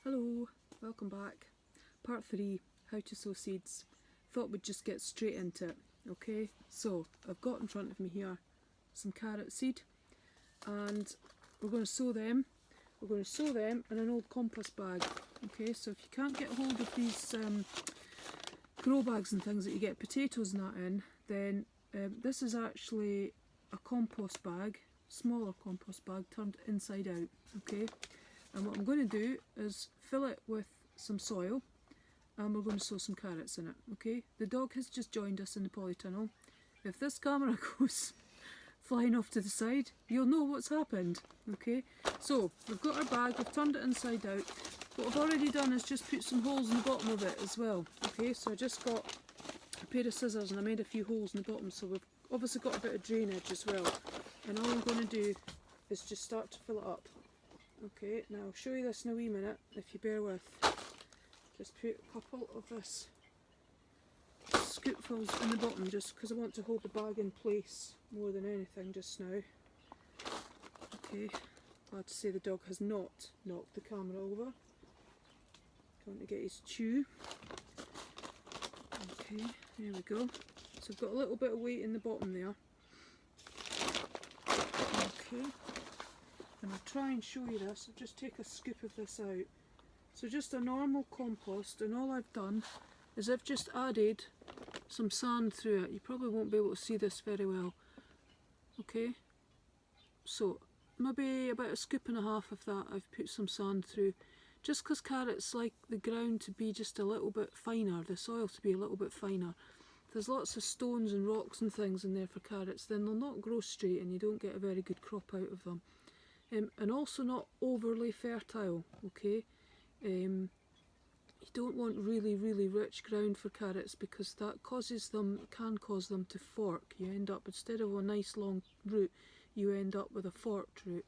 Hello, welcome back. Part 3, how to sow seeds. Thought we'd just get straight into it. Okay, so I've got in front of me here some carrot seed and we're going to sow them. We're going to sow them in an old compost bag. Okay, so if you can't get hold of these grow bags and things that you get potatoes and that in, then this is actually a compost bag, smaller compost bag turned inside out. Okay, and what I'm going to do is fill it with some soil and we're going to sow some carrots in it. Okay, the dog has just joined us in the polytunnel. If this camera goes flying off to the side, you'll know what's happened. Okay, so we've got our bag, we've turned it inside out. What I've already done is just put some holes in the bottom of it as well. Okay, so I just got a pair of scissors and I made a few holes in the bottom, so we've obviously got a bit of drainage as well. And all I'm going to do is just start to fill it up. Okay, now I'll show you this in a wee minute, if you bear with. Just put a couple of this scoopfuls in the bottom just because I want to hold the bag in place more than anything just now. Okay, glad to say the dog has not knocked the camera over. Going to get his chew. Okay, there we go. So I've got a little bit of weight in the bottom there. Okay, and I'll try and show you this. I'll just take a scoop of this out. So just a normal compost, and all I've done is I've just added some sand through it. You probably won't be able to see this very well. Okay, so maybe about a scoop and a half of that I've put some sand through, just because carrots like the ground to be just a little bit finer, the soil to be a little bit finer. If there's lots of stones and rocks and things in there for carrots, then they'll not grow straight and you don't get a very good crop out of them. And also not overly fertile. Okay, you don't want really rich ground for carrots because that can cause them to fork. You end up, instead of a nice long root, you end up with a forked root.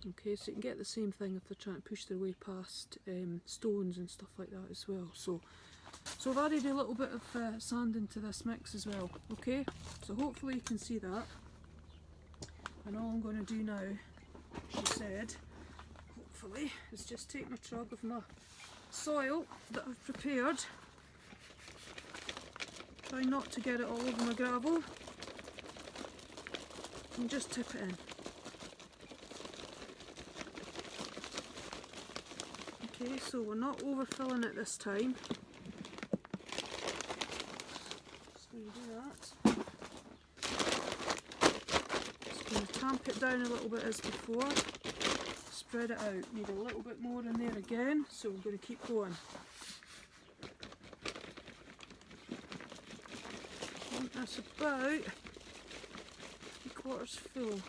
Okay, so you can get the same thing if they're trying to push their way past stones and stuff like that as well. So I've added a little bit of sand into this mix as well. Okay, so hopefully you can see that. And all I'm going to do now, she said, hopefully, is just take my trug of my soil that I've prepared. Try not to get it all over my gravel. And just tip it in. Okay, so we're not overfilling it this time. Just going to do that. Just going to tamp it down a little bit as before. Spread it out. Need a little bit more in there again, so we're going to keep going. I think that's about 3/4 full.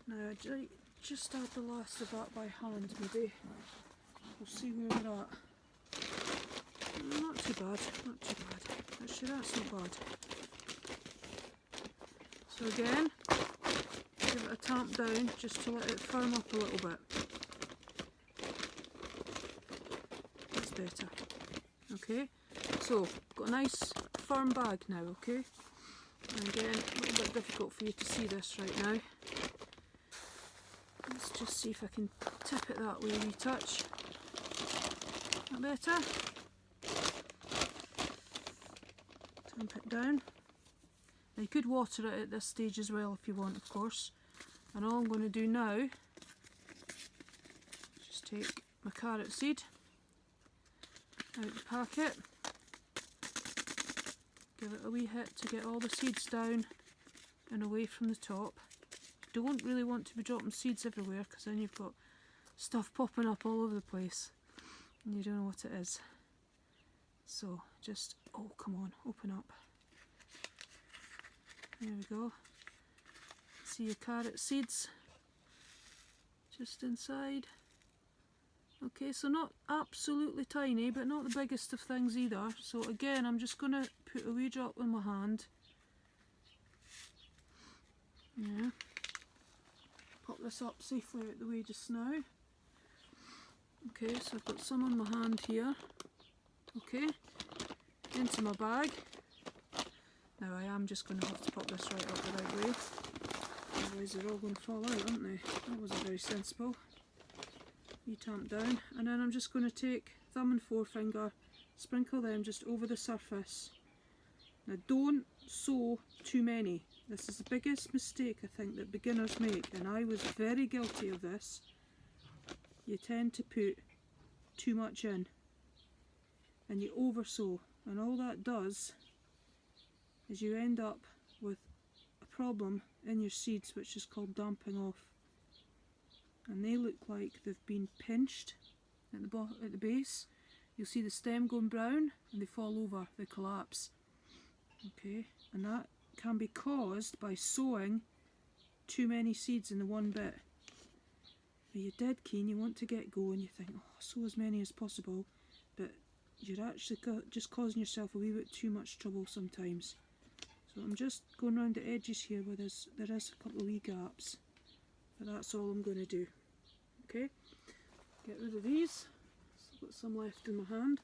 Now just add the last of that by hand maybe. We'll see where we're at. Not too bad, not too bad. Actually, that's not bad. So again, give it a tamp down just to let it firm up a little bit. That's better. Okay, so got a nice firm bag now. Okay, and again, a little bit difficult for you to see this right now. Let's just see if I can tip it that way a wee touch. That better? Tamp it down. Now you could water it at this stage as well if you want, of course. And all I'm going to do now is just take my carrot seed out the packet, give it a wee hit to get all the seeds down and away from the top. You don't really want to be dropping seeds everywhere because then you've got stuff popping up all over the place and you don't know what it is. So just, oh come on, open up. There we go. See your carrot seeds just inside. Okay, so not absolutely tiny, but not the biggest of things either. So again, I'm just going to put a wee drop in my hand. Yeah. Pop this up safely out the way just now. Okay, so I've got some on my hand here. Okay, into my bag. Now I am just going to have to pop this right up the right way. Otherwise they're all going to fall out, aren't they? That wasn't very sensible. you tamp down, and then I'm just going to take thumb and forefinger, sprinkle them just over the surface. Now don't sow too many. This is the biggest mistake I think that beginners make, and I was very guilty of this. You tend to put too much in and you over sow, and all that does is you end up with a problem in your seeds which is called damping off, and they look like they've been pinched at the base. You'll see the stem going brown and they fall over, they collapse. Okay, and that can be caused by sowing too many seeds in the one bit. But you're dead keen, you want to get going, you think, oh, sow as many as possible, but you're actually just causing yourself a wee bit too much trouble sometimes. So I'm just going around the edges here where there is a couple of wee gaps, but that's all I'm going to do. Okay, get rid of these. I've got some left in my hand,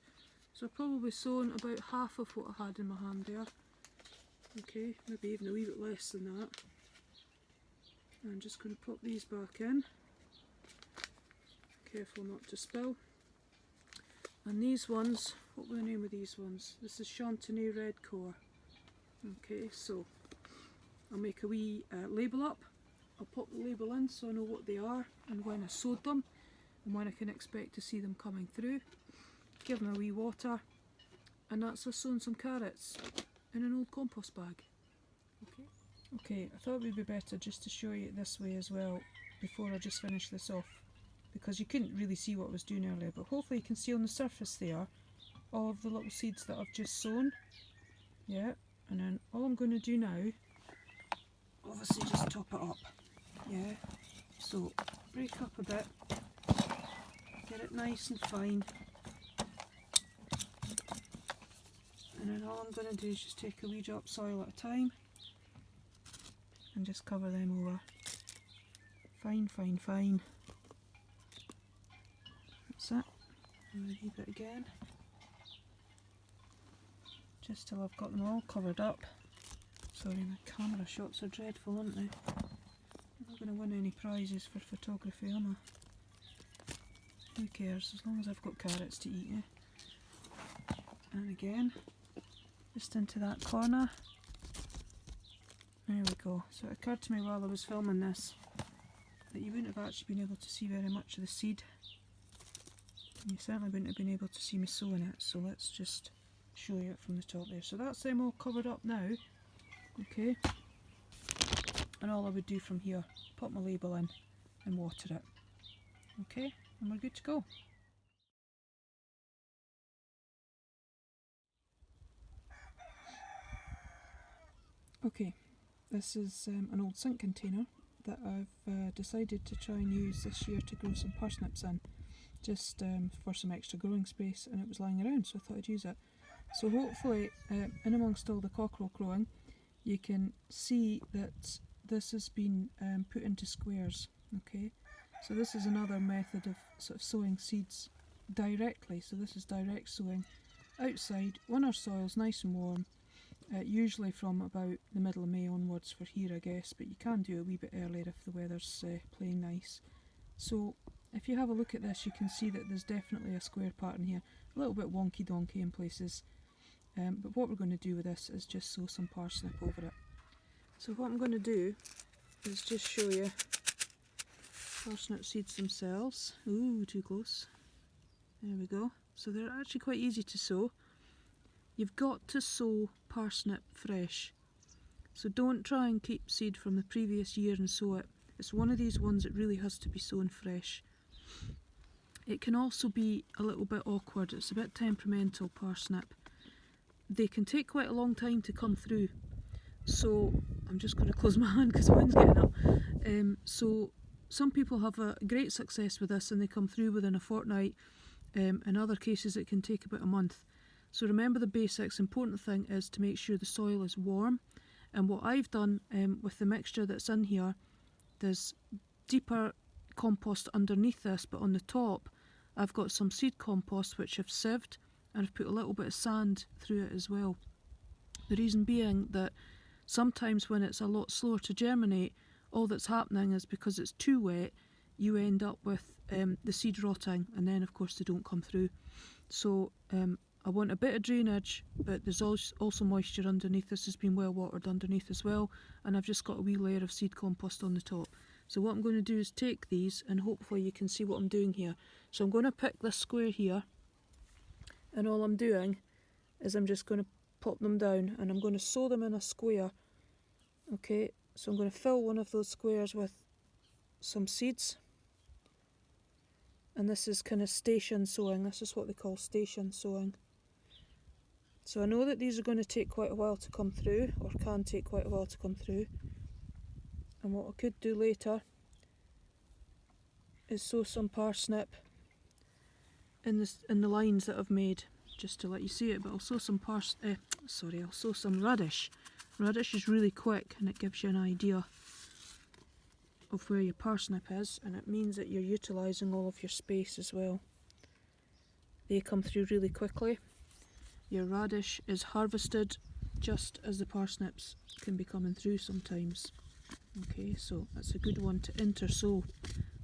so I've probably sown about half of what I had in my hand there. Okay, maybe even a wee bit less than that. I'm just going to pop these back in. Careful not to spill. And these ones, what were the name of these ones? This is Chantenay Red Core. Okay, so I'll make a wee label up. I'll pop the label in so I know what they are and when I sowed them and when I can expect to see them coming through. Give them a wee water, and that's us sowing some carrots in an old compost bag. Okay, I thought it would be better just to show you it this way as well before I just finish this off, because you couldn't really see what I was doing earlier, but hopefully you can see on the surface there all of the little seeds that I've just sown. Yeah, and then all I'm going to do now, obviously just top it up. Yeah, so break up a bit, get it nice and fine, and then all I'm going to do is just take a wee drop soil at a time and just cover them over. Fine, fine, fine. That's it. And a wee bit again, just till I've got them all covered up. Sorry, my camera shots are dreadful, aren't they? I'm not going to win any prizes for photography, am I? Who cares, as long as I've got carrots to eat, eh? And again, just into that corner. There we go. So it occurred to me while I was filming this that you wouldn't have actually been able to see very much of the seed. And you certainly wouldn't have been able to see me sowing it, so let's just show you it from the top there. So that's them all covered up now. Okay. And all I would do from here, pop my label in and water it. Okay, and we're good to go. Okay, this is an old sink container that I've decided to try and use this year to grow some parsnips in, just for some extra growing space, and it was lying around, so I thought I'd use it. So hopefully, in amongst all the cockerel crowing, you can see that this has been put into squares. Okay, so this is another method of sort of sowing seeds directly. So this is direct sowing outside when our soil's nice and warm, usually from about the middle of May onwards for here, I guess, but you can do a wee bit earlier if the weather's playing nice. So if you have a look at this, you can see that there's definitely a square pattern here, a little bit wonky donkey in places, but what we're going to do with this is just sow some parsnip over it. So what I'm going to do is just show you parsnip seeds themselves. Ooh, too close. There we go. So they're actually quite easy to sow. You've got to sow parsnip fresh. So don't try and keep seed from the previous year and sow it. It's one of these ones that really has to be sown fresh. It can also be a little bit awkward. It's a bit temperamental, parsnip. They can take quite a long time to come through. So I'm just going to close my hand because the wind's getting up. So some people have a great success with this and they come through within a fortnight. In other cases it can take about a month. So remember the basics. Important thing is to make sure the soil is warm. And what I've done with the mixture that's in here, there's deeper compost underneath this, but on the top I've got some seed compost which I've sieved, and I've put a little bit of sand through it as well. The reason being that sometimes when it's a lot slower to germinate, all that's happening is because it's too wet, you end up with the seed rotting, and then of course they don't come through. So I want a bit of drainage, but there's also moisture underneath. This has been well watered underneath as well, and I've just got a wee layer of seed compost on the top. So what I'm going to do is take these, and hopefully you can see what I'm doing here. So I'm going to pick this square here, and all I'm doing is I'm just going to pop them down, and I'm going to sow them in a square. Okay, so I'm going to fill one of those squares with some seeds. And this is kind of station sowing. This is what they call station sowing. So I know that these are going to take quite a while to come through, or can take quite a while to come through. And what I could do later is sow some parsnip in the lines that I've made, just to let you see it. But I'll sow some I'll sow some radish. Radish is really quick, and it gives you an idea of where your parsnip is, and it means that you're utilising all of your space as well. They come through really quickly. Your radish is harvested just as the parsnips can be coming through sometimes. Okay, so that's a good one to intersow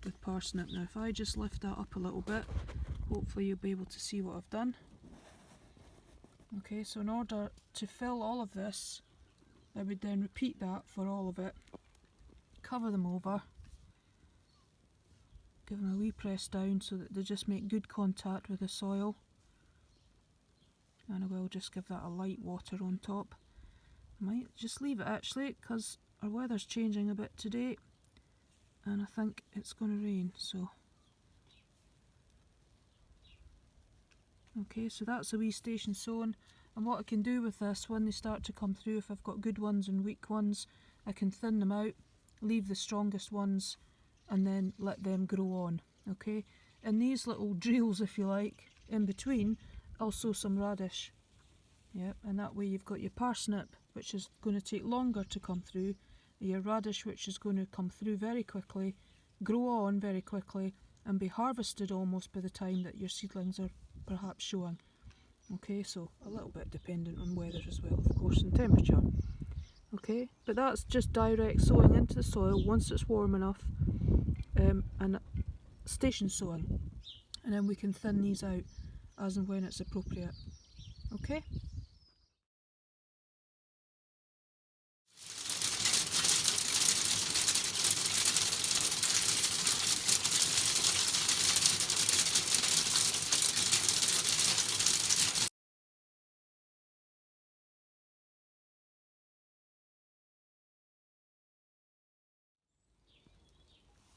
with parsnip. Now if I just lift that up a little bit, hopefully you'll be able to see what I've done. Okay, so in order to fill all of this, I would then repeat that for all of it. Cover them over, give them a wee press down so that they just make good contact with the soil. And I will just give that a light water on top. I might just leave it actually, because our weather's changing a bit today, and I think it's going to rain, so. Okay, so that's a wee station sown, and what I can do with this when they start to come through, if I've got good ones and weak ones, I can thin them out, leave the strongest ones, and then let them grow on. Okay, and these little drills, if you like, in between, I'll sow some radish. Yep, and that way you've got your parsnip, which is going to take longer to come through, your radish, which is going to come through very quickly, grow on very quickly, and be harvested almost by the time that your seedlings are perhaps showing. Okay, so a little bit dependent on weather as well, of course, and temperature. Okay, but that's just direct sowing into the soil once it's warm enough, and station sowing, and then we can thin these out as and when it's appropriate. Okay.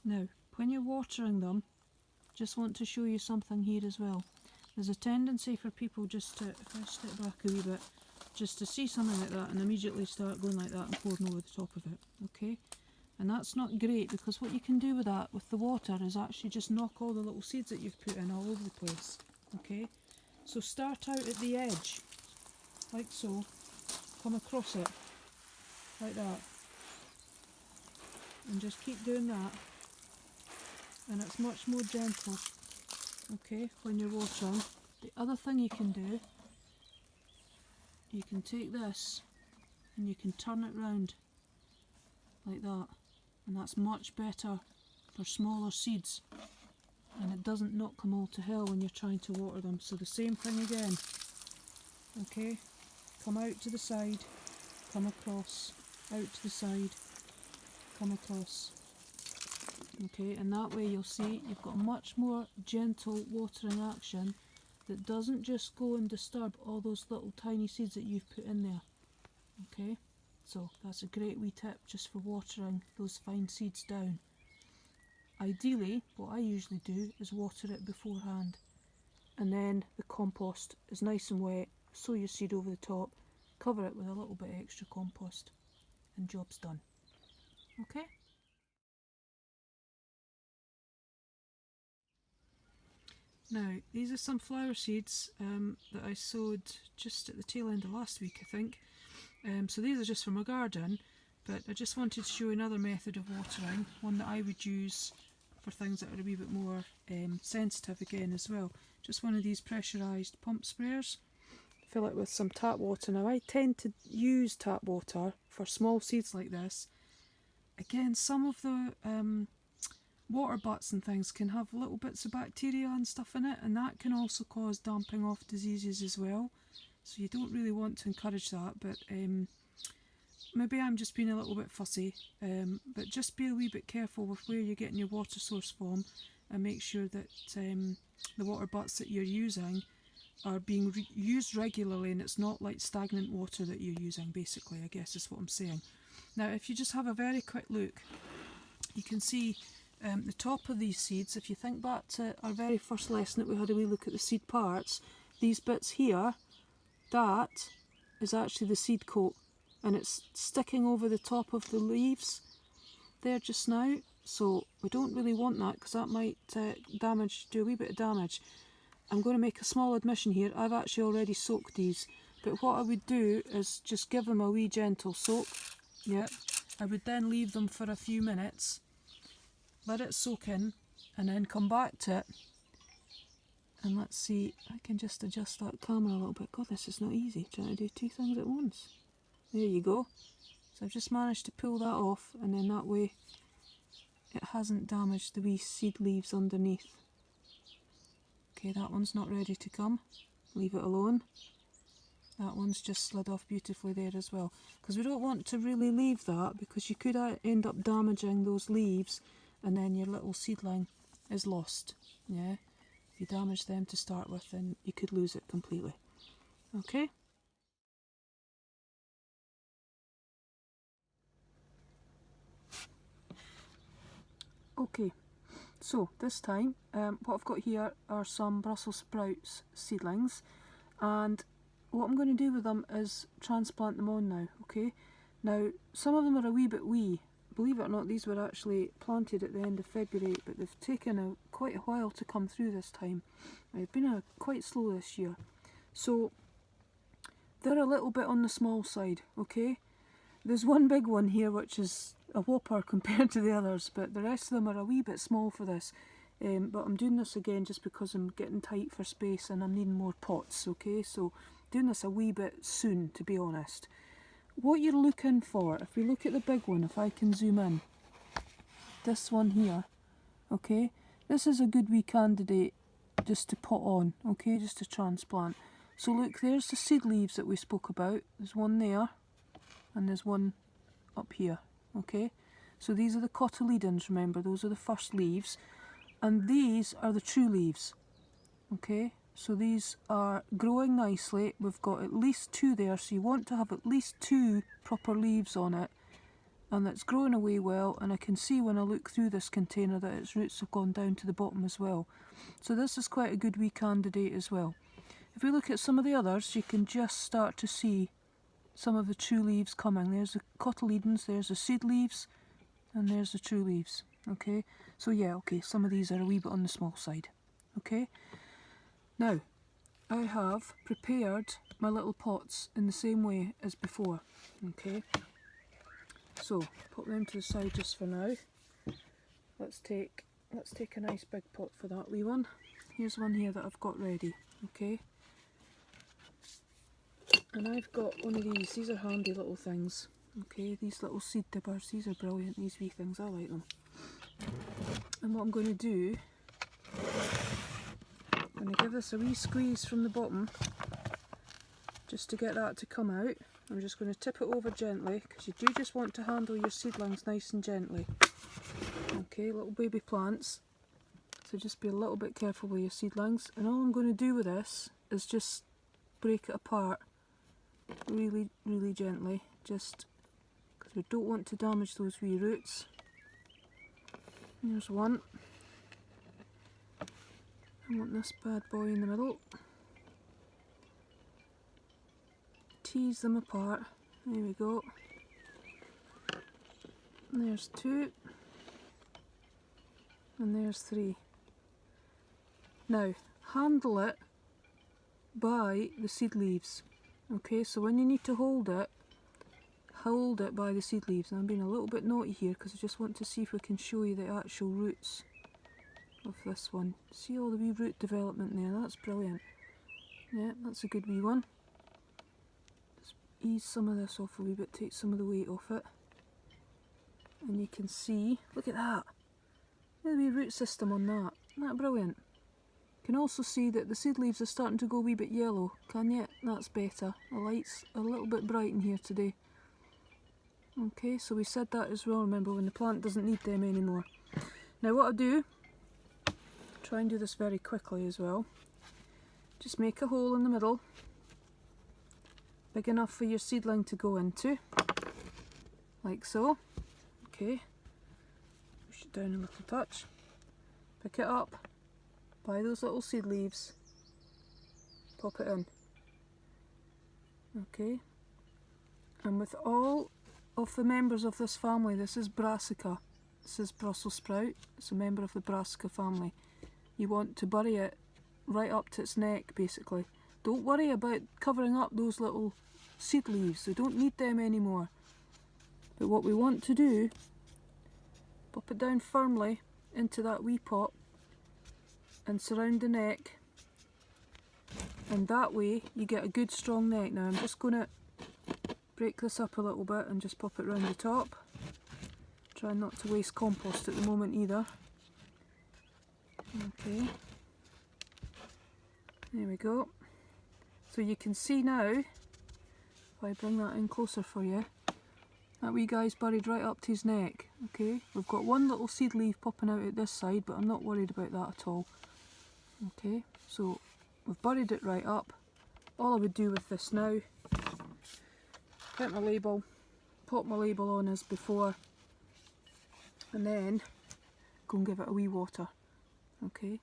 Now, when you're watering them, just want to show you something here as well. There's a tendency for people just to, if I step back a wee bit, just to see something like that and immediately start going like that and pouring over the top of it, okay? And that's not great, because what you can do with that, with the water, is actually just knock all the little seeds that you've put in all over the place, okay? So start out at the edge, like so, come across it, like that, and just keep doing that. And it's much more gentle, okay, when you're watering. The other thing you can do, you can take this and you can turn it round like that, and that's much better for smaller seeds, and it doesn't knock them all to hell when you're trying to water them. So the same thing again, okay, come out to the side, come across, out to the side, come across. Okay, and that way you'll see you've got much more gentle watering action that doesn't just go and disturb all those little tiny seeds that you've put in there. Okay, so that's a great wee tip just for watering those fine seeds down. Ideally, what I usually do is water it beforehand, and then the compost is nice and wet, sow your seed over the top, cover it with a little bit extra compost, and job's done. Okay? Now, these are some flower seeds that I sowed just at the tail end of last week, I think. So these are just from my garden, but I just wanted to show you another method of watering, one that I would use for things that are a wee bit more sensitive again as well. Just one of these pressurised pump sprayers. Fill it with some tap water. Now, I tend to use tap water for small seeds like this. Again, some of the water butts and things can have little bits of bacteria and stuff in it, and that can also cause damping off diseases as well. So you don't really want to encourage that, but maybe I'm just being a little bit fussy, but just be a wee bit careful with where you're getting your water source from, and make sure that the water butts that you're using are being used regularly, and it's not like stagnant water that you're using, basically, I guess is what I'm saying. Now if you just have a very quick look, you can see the top of these seeds. If you think back to our very first lesson that we had a wee look at the seed parts, these bits here, that is actually the seed coat, and it's sticking over the top of the leaves there just now, so we don't really want that because that might do a wee bit of damage. I'm going to make a small admission here, I've actually already soaked these, but what I would do is just give them a wee gentle soak. Yeah, I would then leave them for a few minutes, let it soak in, and then come back to it. And let's see, I can just adjust that camera a little bit. God, this is not easy, trying to do two things at once. There you go. So I've just managed to pull that off, and then that way it hasn't damaged the wee seed leaves underneath. Okay, that one's not ready to come. Leave it alone. That one's just slid off beautifully there as well. Because we don't want to really leave that, because you could end up damaging those leaves, and then your little seedling is lost. Yeah, if you damage them to start with, then you could lose it completely. Okay. Okay, so this time what I've got here are some Brussels sprouts seedlings, and what I'm going to do with them is transplant them on now. Okay, now some of them are a wee bit wee. Believe it or not, these were actually planted at the end of February, but they've taken quite a while to come through this time. They've been quite slow this year, so they're a little bit on the small side. Okay, there's one big one here which is a whopper compared to the others, but the rest of them are a wee bit small for this. But I'm doing this again just because I'm getting tight for space and I'm needing more pots. Okay, so doing this a wee bit soon, to be honest. What you're looking for, if we look at the big one, if I can zoom in, this one here, okay, this is a good wee candidate just to pot on, okay, just to transplant. So look, there's the seed leaves that we spoke about. There's one there, and there's one up here. Okay, so these are the cotyledons, remember, those are the first leaves, and these are the true leaves. Okay, so these are growing nicely. We've got at least two there, so you want to have at least two proper leaves on it, and it's growing away well, and I can see when I look through this container that its roots have gone down to the bottom as well. So this is quite a good wee candidate as well. If we look at some of the others, you can just start to see some of the true leaves coming. There's the cotyledons, there's the seed leaves, and there's the true leaves. Okay, so yeah, okay, some of these are a wee bit on the small side. Okay, now I have prepared my little pots in the same way as before. Okay, so put them to the side just for now. Let's take a nice big pot for that wee one. Here's one here that I've got ready. Okay, and I've got one of these. These are handy little things. Okay, these little seed dippers, these are brilliant, these wee things, I like them. And what I'm going to do, I'm going to give this a wee squeeze from the bottom, just to get that to come out. I'm just going to tip it over gently, because you do just want to handle your seedlings nice and gently. Okay, little baby plants, so just be a little bit careful with your seedlings. And all I'm going to do with this is just break it apart really, really gently, just because we don't want to damage those wee roots. There's one. I want this bad boy in the middle. Tease them apart. There we go. And there's two. And there's three. Now, handle it by the seed leaves. Okay, so when you need to hold it by the seed leaves. And I'm being a little bit naughty here because I just want to see if we can show you the actual roots of this one. See all the wee root development there, that's brilliant. Yeah, that's a good wee one. Just ease some of this off a wee bit, take some of the weight off it. And you can see, look at that. the wee root system on that. Isn't that brilliant? You can also see that the seed leaves are starting to go a wee bit yellow, can you? That's better. The light's a little bit bright in here today. Okay, so we said that as well, remember, when the plant doesn't need them anymore. Now what I'll do, try and do this very quickly as well, just make a hole in the middle, big enough for your seedling to go into, like so. Okay, push it down a little touch, pick it up by those little seed leaves, pop it in. Okay, and with all of the members of this family, this is brassica, this is Brussels sprout, it's a member of the brassica family. You want to bury it right up to its neck basically. Don't worry about covering up those little seed leaves, we don't need them anymore. But what we want to do, pop it down firmly into that wee pot and surround the neck, and that way you get a good strong neck. Now I'm just going to break this up a little bit and just pop it round the top. Try not to waste compost at the moment either. Okay, there we go. So you can see now, if I bring that in closer for you, that wee guy's buried right up to his neck. Okay, we've got one little seed leaf popping out at this side, but I'm not worried about that at all. Okay, so we've buried it right up. All I would do with this now, get my label, pop my label on as before, and then go and give it a wee water. Okay,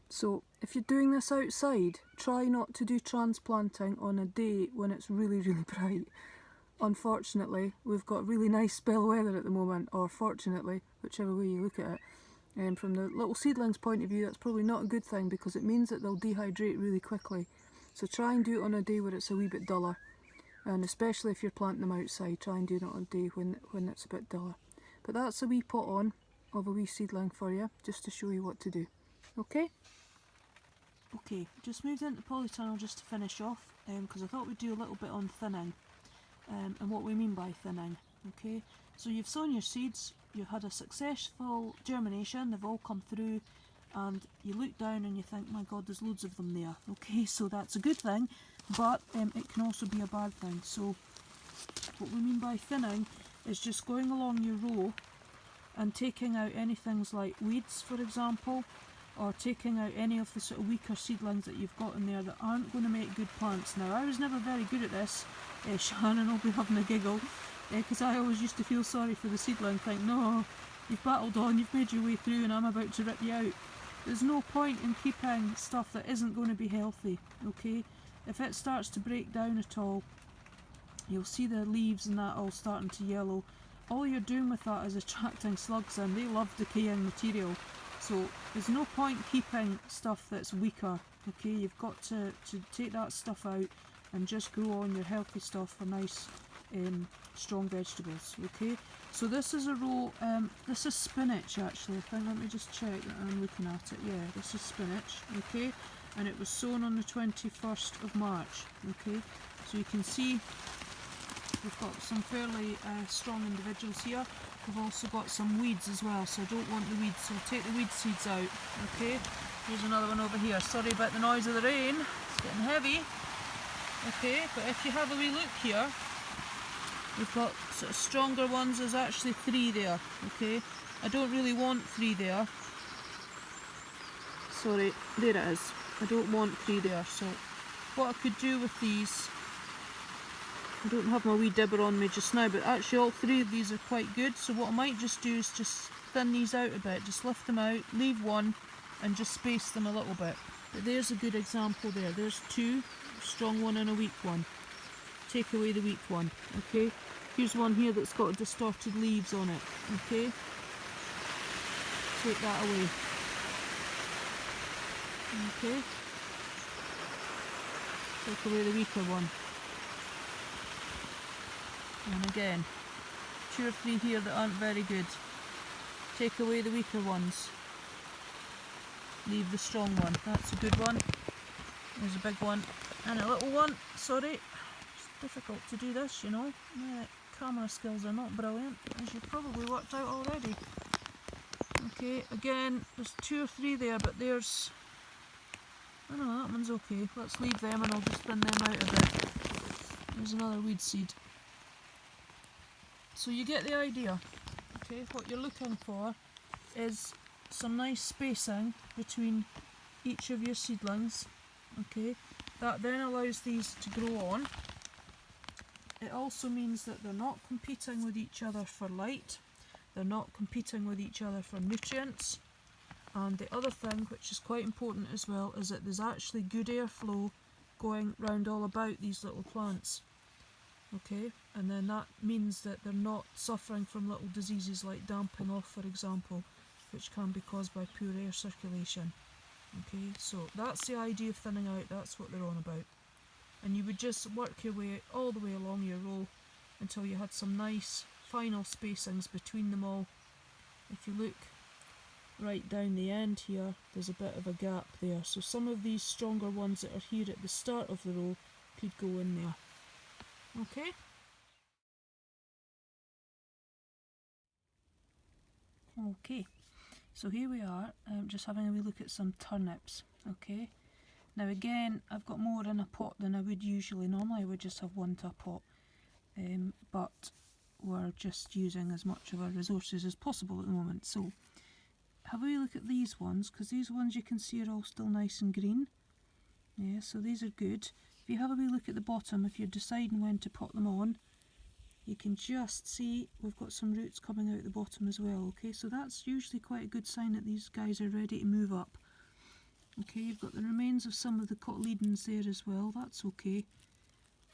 so if you're doing this outside, try not to do transplanting on a day when it's really bright. Unfortunately, we've got really nice spell weather at the moment, or fortunately, whichever way you look at it. And from the little seedlings point of view, that's probably not a good thing because it means that they'll dehydrate really quickly. So try and do it on a day where it's a wee bit duller. And especially if you're planting them outside, try and do it on a day when it's a bit duller. But that's a wee pot on of a wee seedling for you, just to show you what to do. Okay? Okay, just moved into polytunnel just to finish off, because I thought we'd do a little bit on thinning, and what we mean by thinning. Okay, so you've sown your seeds, you've had a successful germination, they've all come through, and you look down and you think, my god, there's loads of them there. Okay, so that's a good thing, but it can also be a bad thing. So what we mean by thinning is just going along your row and taking out any things like weeds, for example, or taking out any of the sort of weaker seedlings that you've got in there that aren't going to make good plants. Now, I was never very good at this. Shannon will be having a giggle, because I always used to feel sorry for the seedling, think, no, you've battled on, you've made your way through and I'm about to rip you out. There's no point in keeping stuff that isn't going to be healthy, okay? If it starts to break down at all, you'll see the leaves and that all starting to yellow. All you're doing with that is attracting slugs in. They love decaying material. So there's no point keeping stuff that's weaker, okay? You've got to take that stuff out and just grow on your healthy stuff for nice strong vegetables, okay? So this is a row, this is spinach actually, I think. Let me just check that I'm looking at it. Yeah, this is spinach, okay? And it was sown on the 21st of March, okay? So you can see we've got some fairly strong individuals here. We've also got some weeds as well, so I don't want the weeds, so take the weed seeds out, okay? Here's another one over here. Sorry about the noise of the rain, it's getting heavy. Okay, but if you have a wee look here, we've got sort of stronger ones. There's actually 3 there, okay? I don't really want 3 there. Sorry, there it is. I don't want 3 there, so what I could do with these, I don't have my wee dibber on me just now, but actually all 3 of these are quite good, so what I might just do is just thin these out a bit, just lift them out, leave one, and just space them a little bit. But there's a good example there. There's 2, strong one and a weak one. Take away the weak one, okay? Here's one here that's got distorted leaves on it, okay? Take that away. Okay? Take away the weaker one. And again, 2 or 3 here that aren't very good. Take away the weaker ones. Leave the strong one. That's a good one. There's a big one and a little one. Sorry, it's difficult to do this, you know. My camera skills are not brilliant, as you've probably worked out already. Okay, again, there's 2 or 3 there, but there's... I don't know, that one's okay. Let's leave them and I'll just thin them out a bit. There's another weed seed. So you get the idea. Okay, what you're looking for is some nice spacing between each of your seedlings. Okay, that then allows these to grow on. It also means that they're not competing with each other for light. They're not competing with each other for nutrients. And the other thing, which is quite important as well, is that there's actually good airflow going round all about these little plants. Okay, and then that means that they're not suffering from little diseases like damping off, for example, which can be caused by poor air circulation. Okay, so that's the idea of thinning out, that's what they're on about. And you would just work your way all the way along your row until you had some nice final spacings between them all. If you look right down the end here, there's a bit of a gap there, so some of these stronger ones that are here at the start of the row could go in there. Okay? Okay, so here we are, just having a wee look at some turnips. Okay, now again, I've got more in a pot than I would usually. Normally I would just have 1 to a pot, but we're just using as much of our resources as possible at the moment. So have a wee look at these ones, because these ones you can see are all still nice and green. Yeah, so these are good. If you have a wee look at the bottom, if you're deciding when to pot them on, you can just see we've got some roots coming out the bottom as well. Okay, so that's usually quite a good sign that these guys are ready to move up. Okay, you've got the remains of some of the cotyledons there as well, that's okay.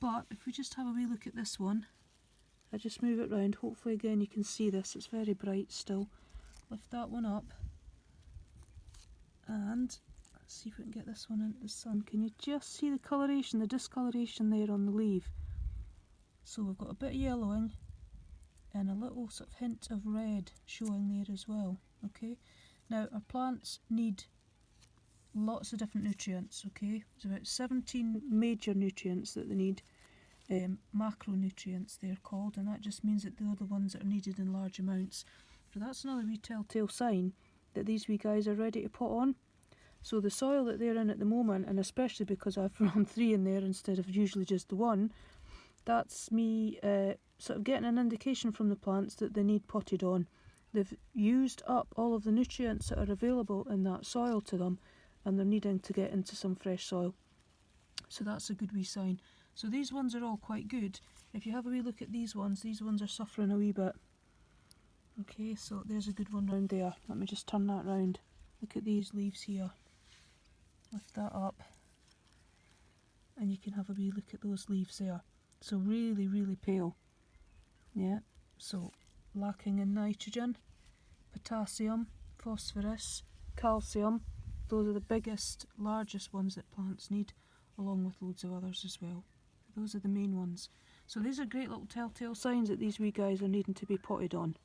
But if we just have a wee look at this one, I just move it round, hopefully again you can see this, it's very bright still. Lift that one up, and let's see if we can get this one into the sun. Can you just see the coloration, the discoloration there on the leaf? So we've got a bit of yellowing and a little sort of hint of red showing there as well. Okay, now our plants need lots of different nutrients. Okay, there's about 17 major nutrients that they need, macronutrients they're called, and that just means that they're the ones that are needed in large amounts. So that's another wee telltale sign that these wee guys are ready to pot on. So the soil that they're in at the moment, and especially because I've run 3 in there instead of usually just the 1, that's me sort of getting an indication from the plants that they need potted on. They've used up all of the nutrients that are available in that soil to them, and they're needing to get into some fresh soil. So that's a good wee sign. So these ones are all quite good. If you have a wee look at these ones are suffering a wee bit. Okay, so there's a good one round there. Let me just turn that round. Look at these leaves here. Lift that up, and you can have a wee look at those leaves there. So really, really pale. Yeah, so lacking in nitrogen, potassium, phosphorus, calcium. Those are the biggest, largest ones that plants need, along with loads of others as well. Those are the main ones. So these are great little telltale signs that these wee guys are needing to be potted on.